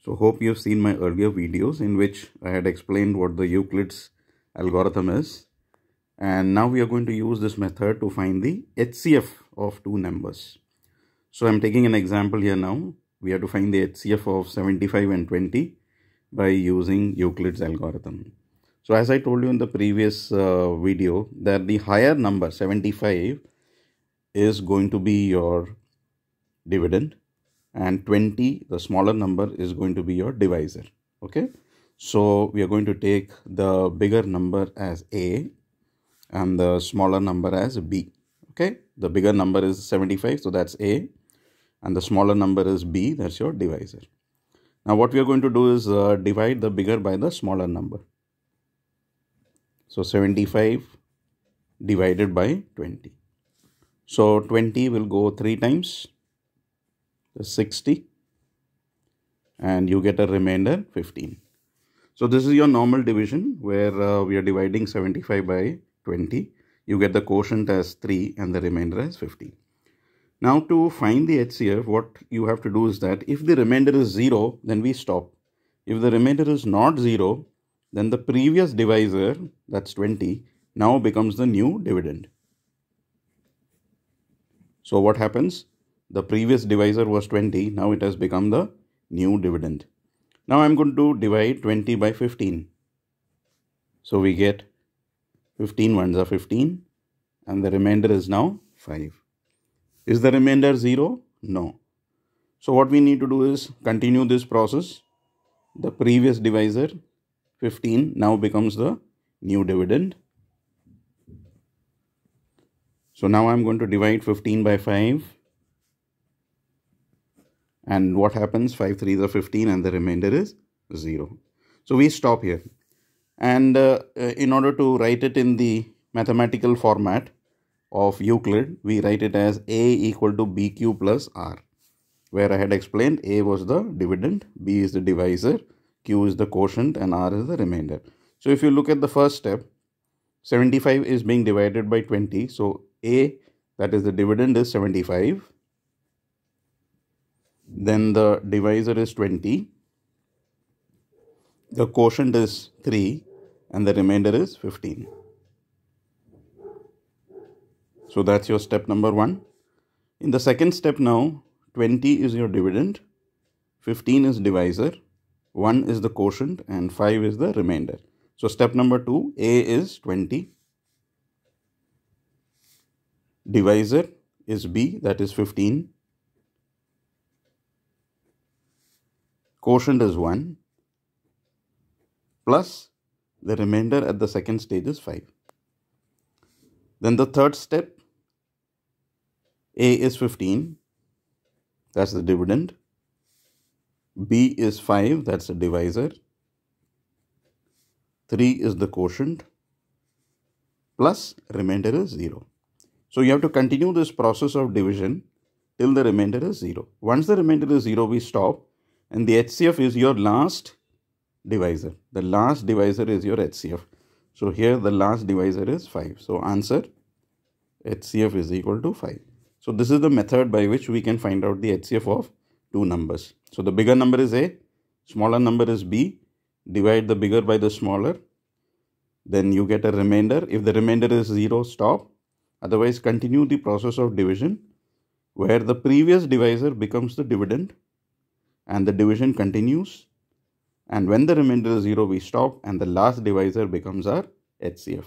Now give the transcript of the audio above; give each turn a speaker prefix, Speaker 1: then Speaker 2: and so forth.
Speaker 1: So hope you've seen my earlier videos in which I had explained what the Euclid's algorithm is. And now we are going to use this method to find the HCF of two numbers. So I'm taking an example here now. We have to find the HCF of 75 and 20 by using Euclid's algorithm. So as I told you in the previous video, that the higher number 75 is going to be your dividend, and 20, the smaller number, is going to be your divisor. Okay, so we are going to take the bigger number as A and the smaller number as B. Okay, the bigger number is 75, so that's A, and the smaller number is B, that's your divisor. Now what we are going to do is divide the bigger by the smaller number. So 75 divided by 20. So 20 will go 3 times, 60, and you get a remainder 15. So this is your normal division where we are dividing 75 by 20. You get the quotient as 3 and the remainder as 15. Now to find the HCF, what you have to do is that if the remainder is 0, then we stop. If the remainder is not 0, then the previous divisor, that's 20, now becomes the new dividend. So what happens? The previous divisor was 20, now it has become the new dividend. Now I'm going to divide 20 by 15. So we get 15 ones are 15 and the remainder is now 5. Is the remainder 0? No. So what we need to do is continue this process. The previous divisor 15 now becomes the new dividend. So now I'm going to divide 15 by 5. And what happens? 5 3s are 15 and the remainder is 0. So we stop here. And in order to write it in the mathematical format of Euclid, we write it as A equal to BQ plus R, where I had explained A was the dividend, B is the divisor, Q is the quotient, and R is the remainder. So if you look at the first step, 75 is being divided by 20. So A, that is the dividend, is 75. Then the divisor is 20. The quotient is 3 and the remainder is 15. So that's your step number 1. In the second step now, 20 is your dividend, 15 is divisor, 1 is the quotient, and 5 is the remainder. So step number 2, A is 20. Divisor is B, that is 15. Quotient is 1. Plus the remainder at the second stage is 5. Then the third step, A is 15. That's the dividend. B is 5. That's the divisor. 3 is the quotient. Plus remainder is 0. So you have to continue this process of division till the remainder is 0. Once the remainder is 0, we stop. And the HCF is your last divisor. The last divisor is your HCF. So here the last divisor is 5. So answer, HCF is equal to 5. So this is the method by which we can find out the HCF of two numbers. So the bigger number is A, smaller number is B. Divide the bigger by the smaller. Then you get a remainder. If the remainder is 0, stop. Otherwise, continue the process of division where the previous divisor becomes the dividend and the division continues. And when the remainder is 0, we stop and the last divisor becomes our HCF.